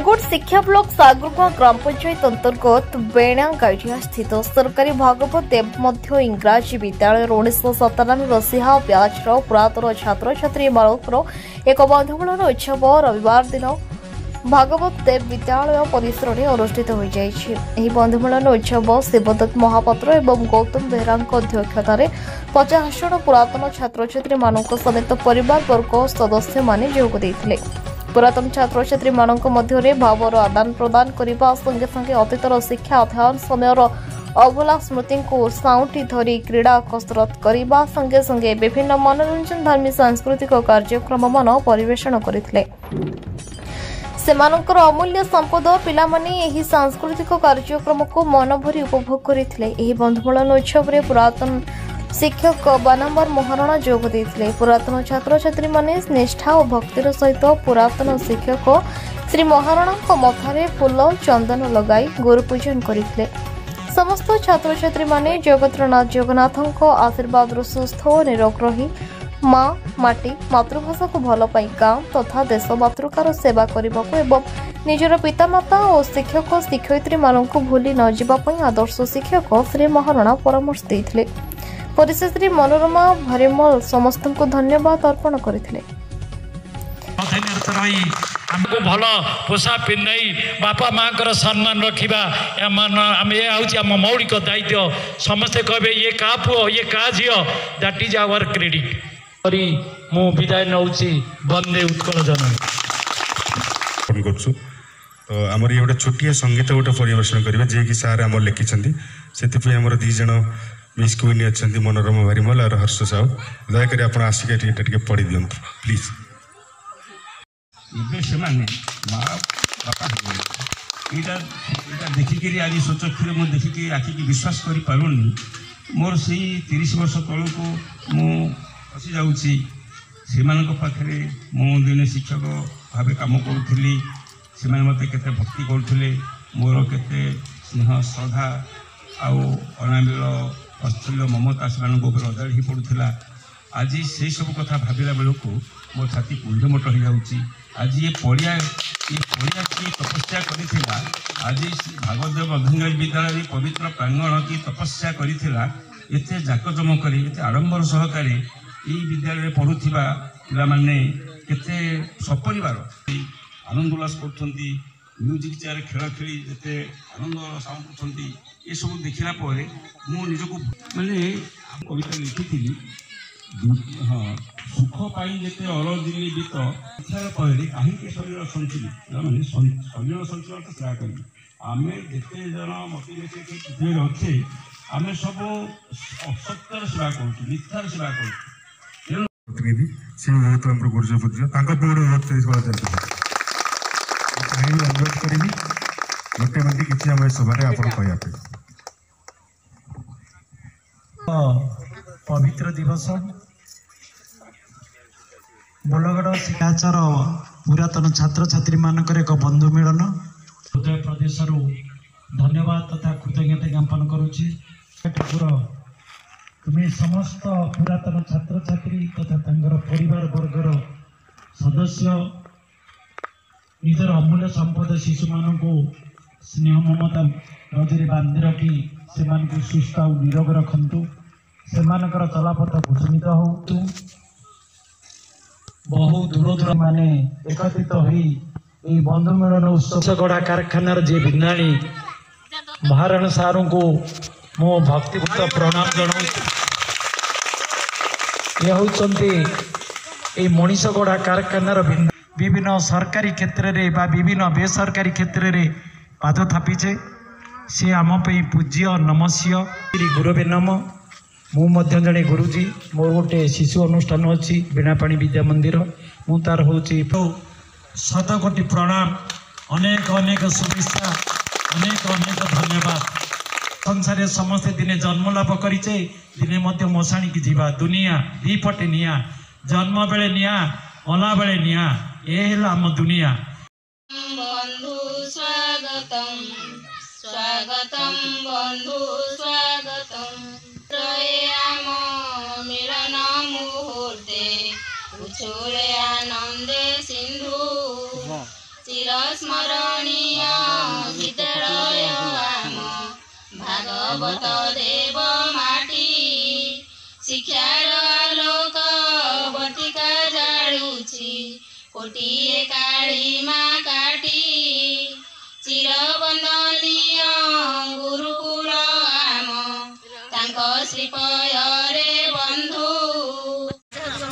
देवगढ़ शिक्षा ब्लॉक सागरगांव ग्राम पंचायत अंतर्गत बेणा गाइडिया स्थित सरकारी भागवत देव इंग्राजी विद्यालय 1997 मसीहा ब्याचर पुरातन छात्र छात्री मानकर एक बंधुमिलन उत्सव रविवार दिन भागवत देव विद्यालय परिसर में अनुष्ठित हो जाएगी। बंधुमिलन उत्सव शिवदत्त महापात्र एवं गौतम बेहरा अध्यक्षतार 50 जन पुरातन छात्र छात्री मानक समेत परिवार वर्ग सदस्य माने जोग देइथिले। पुरातन छात्र छात्री मानक मध्य भावर आदान प्रदान करने संगे संगे अतीतर शिक्षा अध्ययन समय अभूला स्मृति को साउंटी धरी क्रीड़ा कसरत करने संगे संगे विभिन्न मनोरंजन धार्मिक सांस्कृतिक कार्यक्रम मान परिवेषण करथिले। सेमानकर अमूल्य संपद पिलामाने एही सांस्कृतिक कार्यक्रम को मन भरी उपभोग करथिले। एही बंधुमिलन उत्सव रे पुरातन शिक्षक बानाम्बर महाराणा जोग देथिले। पुरातन छात्र छात्री माने निष्ठा और भक्तिर सहित पुरातन शिक्षक श्री महाराणा मथारे फूल चंदन लगाई गुरु पूजन करथिले। समस्त छात्र छात्री माने जगतनाथ जगन्नाथ आशीर्वाद सुस्थ और निरोग रही माँ माटी मातृभाषा को भल पाई गाँव तथा देश मातृकार सेवा करने एवं निजर पितामाता और शिक्षक शिक्षयित्री मानक भूली न जावाई आदर्श शिक्षक श्री महाराणा परामर्श देथिले। परिशेष श्री मनोरमा भरेमल समस्त को धन्यवाद अर्पण करथिले। हमको भल पोषाक पिंधाई बापा माँ का सम्मान रखा आम ये मौलिक दायित्व। समस्ते कहे ये का पुओ ये का झील दैट इज आवर क्रेडिट करी मु विदाय नौची बंदे उत्कल जननी तो आमर ये गोटे छोटिया संगीत गोटे परिवेषण करेंगे जे कि सार आम लिखिं से आमर दी जन मिस क्वीन अच्छा मनोरमा भारीमल और हर्ष साहू दयाकोरी आप आसिक पढ़ी दिं प्लीज। से देखिक आज स्वचक्षुरे मुझे देखिक आखिक विश्वास कर पारुनी मोर से 30 वर्ष तल को मुसी जाऊँगी से पाखे मु दिने शिक्षक भाव कम करूली से मत के भक्ति करुले मोर के स्नेह श्रद्धा आउ अनामिल वात्सल्य ममता से अजाड़ी पड़ूला। आज से सब कथा भाविला बेलू मो छाती कुंडमट हो जाऊँगी। आज ये पड़िया की तपस्या करिथिला आज भागवत मध्यंगाई विद्यालय पवित्र प्रांगण की तपस्या करिथिला एते जाकजमक एते आडंबर सहकारे यही विद्यालय पढ़ुवा पिला माने केते सपरिवार आनंद उल्लास करछंती म्यूजिक चेयर खेल खेली एते आनंद साउंड करछंती ये सब देखिला परे मु निजको माने कविता लिखिथिली हाँ सुख पाई जिते अरदिली बीत इच्छार पहले कहीं शरीर संचित मैंने शरीर संचलन तो सेवा करी आम जिते जन मोटिवेट पृथ्वी अच्छे आम सब असत्यर सेवा कर मिथ्यार सेवा कर प्रतिनिधि से बहुत आम गुरुजय पुत्र बहुत अनुरोध करी गोटे मिनट किसी आम सभारे आप पवित्र दिवस बड़गड़ शिक्षाचार पुरातन छात्र छात्री मानक एक बंधु मिलन हृदय प्रदेश धन्यवाद तथा कृतज्ञता ज्ञापन करुच्ची। तुम्हें समस्त पुरातन छात्र छात्री तथा परिवार वर्गर सदस्य निजर अमूल्य संपद शिशु मान स्नेह ममता नजर बांधि रखी से सुस्थ और निरोग रखु से चलापथ कुसुमित हो बहु दूर दूर माने एकत्रित हुई बंधु मिलन उत्सव गढ़ा कारखानार जे बिन्नाणी महाराणा सारू को मो भक्तिपूत प्रणाम जनाऊँ। ये होती मनीषगढ़ा कारखानार विभिन्न सरकारी क्षेत्र में बा विभिन्न बेसरकारी क्षेत्र में पाद थापीचे सी आम पूज्य नमस्य गुरवे नम मु जड़े गुरुजी मोर गोटे शिशु अनुष्ठान अच्छी बीणापाणी विद्या मंदिर मु तार हूँ शतकोटि प्रणाम अनेक अनेक शुभेच्छा अनेक अनेक धन्यवाद। संसार समस्ते दिने जन्म लाभ करिचे दिने मध्य मशाणी की जीवा दुनिया दीपटे निया जन्म बेले निया अला बेले निया ये आम दुनिया। बंधु स्वागतम स्वागतम बंधु स्वागतम मिलन मुहूर्ते उछोले आनंदे सिंधु चिरस्मरण ଜଗତ ଦେବ ମାଟି ଶିକ୍ଷାର ଆଲୋକ ବତିକା ଜାଳୁଛି କୋଟିଏ କାଳିମା କାଟି ଚିରବନ୍ଦନୀୟ ଗୁରୁକୁଳ ଆମ ତାଙ୍କ ଶ୍ରୀପୟରେ ବନ୍ଧୁ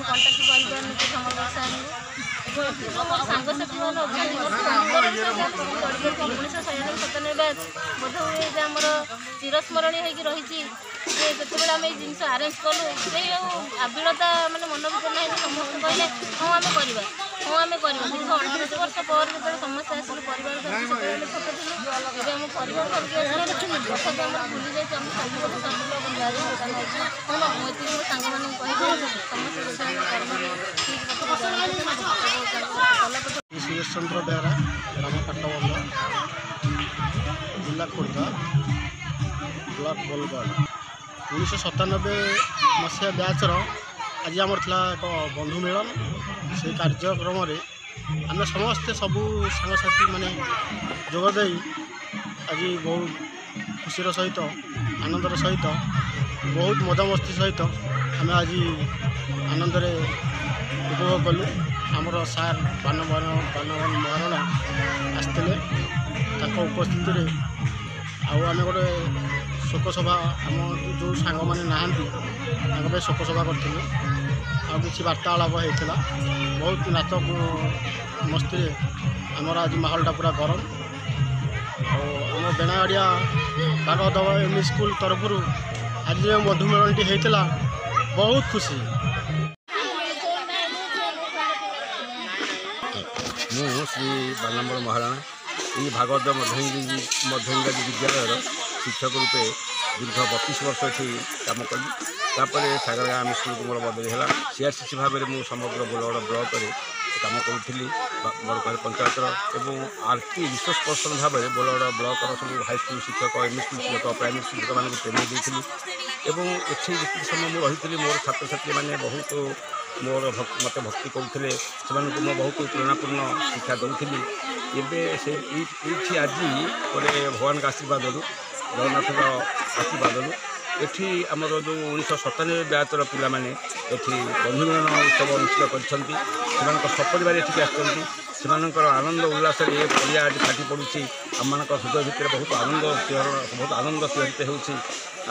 କଣ୍ଟାକ୍ଟ କରିପାରୁନି ସମର ସାର୍ଙ୍କୁ আমার সাংসাথী মানে উনিশশহ 97 ব্যাচ বোধ ହୁଏ ଯେ ଆମର ଚିରସ୍ମରଣୀୟ ହେଇକି ରହିଛି ଯେ ଯେତେବେଳେ ଆମେ ଏଇ ଜିନିଷ ଆରେଞ୍ଜ କଲୁ ସେଇ ଆବିଳତା ମାନେ ମନ ଭିତରେ ନାହିଁ ଯେ ସମସ୍ତେ କହିଲେ ହଁ ଆମେ କରିବା ଦୀର୍ଘ 38 ବର୍ଷ ପରେ ଯେତେବେଳେ ସମସ୍ତେ ଆସିଲୁ ପରିବାର ଧରିକି ସେତେବେଳେ ଆମେ ଛୋଟ ଥିଲୁ ଏବେ ଆମ ପରିବାର ଧରିକି ଆସିଲେ ତଥାପି ଆମର ଭୁଲି ଯାଇଛି ଆମେ ସବୁ ଲୋକ ବୁଲିବାରେ ଯୋଗଦାନ ହେଇଛି ମୁଁ ଏତିକି ମୋ ସାଙ୍ଗମାନଙ୍କୁ କହିବି ସମସ୍ତେ ସୁରେଶ ଚନ୍ଦ୍ର ବେହେରା ଗ୍ରାମ କାଟବନ୍ଧ ଜିଲ୍ଲା ଖୋର୍ଦ୍ଧା ବ୍ଲକ ବୋଲଗଡ଼ 1997 ମସିହା ବ୍ୟାଚ୍ର ଆଜି ଆମର ଥିଲା ଏକ ବନ୍ଧୁ ମିଳନ ସେହି କାର୍ଯ୍ୟକ୍ରମରେ ଆମେ ସମସ୍ତେ ସବୁ ସାଙ୍ଗସାଥି ମାନେ ଯୋଗ ଦେଇ ଆଜି ବହୁତ ଖୁସିର ସହିତ ଆନନ୍ଦର ସହିତ ବହୁତ ମଜାମସ୍ତି ସହିତ ଆମେ ଆଜି ଆନନ୍ଦରେ ଉପଭୋଗ କଲୁ। ଆମର ସାର୍ ବାନବନ ମହାରଣା ଆସିଥିଲେ ତାଙ୍କ ଉପସ୍ଥିତିରେ ଆଉ ଆମେ ଗୋଟେ ଶୋକସଭା ଆମ ଯେଉଁ ସାଙ୍ଗମାନେ ନାହାନ୍ତି ତାଙ୍କ ପାଇଁ ଶୋକସଭା କରିଥିଲୁ ଆଉ କିଛି ବାର୍ତ୍ତାଳାପ ହେଇଥିଲା ବହୁତ ନାଚ ମସ୍ତିରେ ଆମର ଆଜି ମାହୋଲଟା ପୁରା ଗରମ ଆଉ ଆମ ବେଣାଗାଡ଼ିଆ ଭାଗବତ ଏମ୍ଇ ସ୍କୁଲ ତରଫରୁ ଆଜି ଯେଉଁ ମଧୁମେଳନଟି ହେଇଥିଲା ବହୁତ ଖୁସି। ମୁଁ ଶ୍ରୀ ବାନାମ୍ବର ମହାରଣା ଏହି ଭାଗବତ ମଧ୍ୟଇଂରାଜୀ ବିଦ୍ୟାଳୟର ଶିକ୍ଷକ ରୂପେ ଦୀର୍ଘ 32 ବର୍ଷ ଏଠି କାମ କଲି। ତାପରେ ସାଗର ଗାଁ ସ୍କୁଲକୁ ମୋର ବଦଳି ହେଲା। ସିଆର୍ସିସି ଭାବରେ ମୁଁ ସମଗ୍ର ବୋଲଗଡ଼ ବ୍ଲକରେ କାମ କରୁଥିଲି ବରପାଲି ପଞ୍ଚାୟତର ଏବଂ ଆର୍ଟି ରିସୋର୍ସ ପର୍ସନ ଭାବରେ ବୋଲଗଡ଼ ବ୍ଲକର ସବୁ ହାଇସ୍କୁଲ ଶିକ୍ଷକ ଏମ୍ଇ ସ୍କୁଲ ଶିକ୍ଷକ ପ୍ରାଇମେରୀ ଶିକ୍ଷକମାନଙ୍କୁ ଟ୍ରେନିଂ ଦେଇଥିଲି ଏବଂ ଏଠି ଯେତିକି ସମୟ ମୁଁ ରହିଥିଲି ମୋର ଛାତ୍ରଛାତ୍ରୀମାନେ ବହୁତ ମୋତେ ଭକ୍ତି କରୁଥିଲେ ସେମାନଙ୍କୁ ମୁଁ ବହୁତ ପ୍ରେରଣାପୂର୍ଣ୍ଣ ଶିକ୍ଷା ଦେଉଥିଲି। ଏବେ ଏଇଠି ଆଜି ଗୋଟେ ଭଗବାନଙ୍କ ଆଶୀର୍ବାଦରୁ ଜଗନ୍ନାଥଙ୍କ ଆଶୀର୍ବାଦରୁ ଏଠି ଆମର ଯେଉଁ 1997 ବ୍ୟାଚ୍ର ପିଲାମାନେ ଏଠି ବନ୍ଧୁମିଳନ ଉତ୍ସବ ଅନୁଷ୍ଠିତ କରିଛନ୍ତି ସେମାନଙ୍କ ସପରିବାର ଏଠିକି ଆସିଛନ୍ତି ସେମାନଙ୍କର ଆନନ୍ଦ ଉଲ୍ଲାସରେ ଏ ପଡ଼ିଆ ଆଜି ଫାଟି ପଡ଼ୁଛି ଆମମାନଙ୍କ ହୃଦୟ ଭିତରେ ବହୁତ ଆନନ୍ଦ ତିଆରିତ ହେଉଛି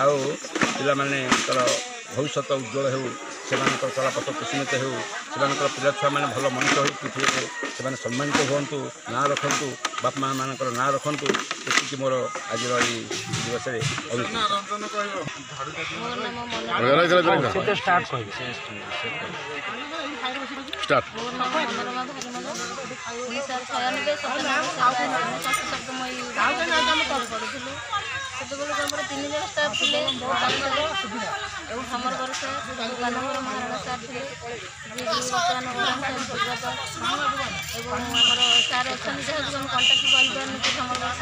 ଆଉ ପିଲାମାନଙ୍କର ଭବିଷ୍ୟତ ଉଜ୍ଜଳ ହେଉ ସେମାନଙ୍କର ଚଳାପଥ କୁସୁମିତ ହେଉ ସେମାନଙ୍କର ପିଲାଛୁଆମାନେ ଭଲ ମଣିଷ ହୋଇ ପୃଥିବୀରେ ସେମାନେ ସମ୍ମାନିତ ହୁଅନ୍ତୁ ନାଁ ରଖନ୍ତୁ ବାପା ମାଆମାନଙ୍କର ନାଁ ରଖନ୍ତୁ ଏତିକି ମୋର ଆଜିର ଏଇ ଦିବସରେ ସେତେବେଳେ ଆମର 3 ଜଣ ଷ୍ଟାଫ୍ ଥିଲେ ଏବଂ ସମର ବର୍ଷ ବାନମ୍ବର ମହାରଣା ସାର୍ ଥିଲେ ବର୍ତ୍ତମାନ ଏବଂ ଆମର ସାର୍ ଅଛନ୍ତି ଯାହାକୁ ଆମେ କଣ୍ଟାକ୍ଟ କରିପାରୁନି ସମର ବର୍ଷ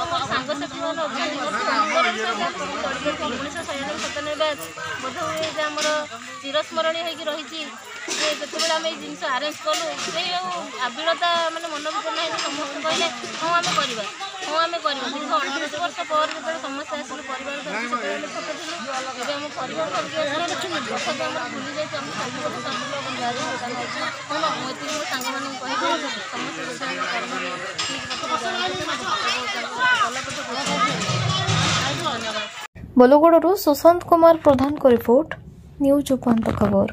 ଆମର ସାଙ୍ଗସାଥି ମାନେ ଅଛନ୍ତି 1997 ବ୍ୟାଚ୍ ବୋଧ ହୁଏ ଯେ ଆମର ଚିରସ୍ମରଣୀୟ ହେଇକି ରହିଛି ଯେ ଯେତେବେଳେ ଆମେ ଏଇ ଜିନିଷ ଆରେଞ୍ଜ କଲୁ ସେଇ ଆବିଳତା ମାନେ ମନ ଭିତରେ ନାହିଁ ଯେ ସମସ୍ତେ କହିଲେ ହଁ ଆମେ କରିବା ଦୀର୍ଘ 38 ବର୍ଷ ପରେ ଯେତେବେଳେ ସମସ୍ତେ ଆସିଲୁ ପରିବାର ଧରିକି ସେତେବେଳେ ଆମେ ଛୋଟ ଥିଲୁ ଏବେ ଆମ ପରିବାର ଧରିକି ଆସିଲେ ତଥାପି ଆମର ଭୁଲି ଯାଇଛି ଆମେ ସବୁ ଲୋକ ବୁଲିବାରେ ଯୋଗଦାନ ହେଇଛି ମୁଁ ଏତିକି ମୋ ସାଙ୍ଗମାନଙ୍କୁ କହିବି ସମସ୍ତେ ବୋଲଗଡ଼ରୁ ସୁଶାନ୍ତ କୁମାର ପ୍ରଧାନଙ୍କ ରିପୋର୍ଟ ନ୍ୟୁଜ୍ ଉପାନ୍ତ ଖବର।